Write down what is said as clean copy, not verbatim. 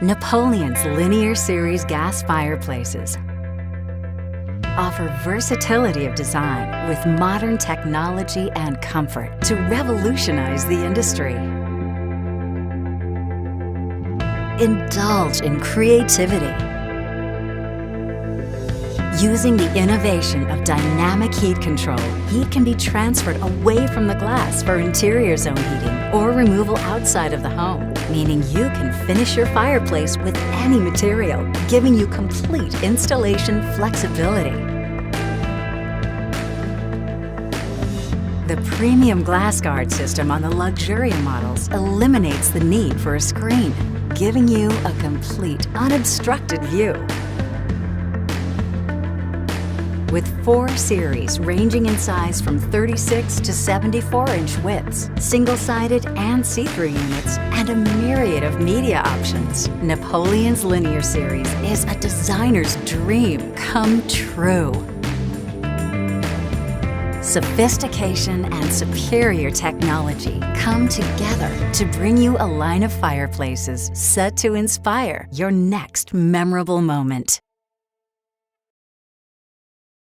Napoleon's Linear Series gas fireplaces offer versatility of design with modern technology and comfort to revolutionize the industry. Indulge in creativity. Using the innovation of dynamic heat control, heat can be transferred away from the glass for interior zone heating or removal outside of the home, meaning you can finish your fireplace with any material, giving you complete installation flexibility. The premium glass guard system on the Luxurious models eliminates the need for a screen, giving you a complete, unobstructed view. With 4 series ranging in size from 36 to 74-inch widths, single-sided and see-through units, and a myriad of media options, Napoleon's Linear Series is a designer's dream come true. Sophistication and superior technology come together to bring you a line of fireplaces set to inspire your next memorable moment.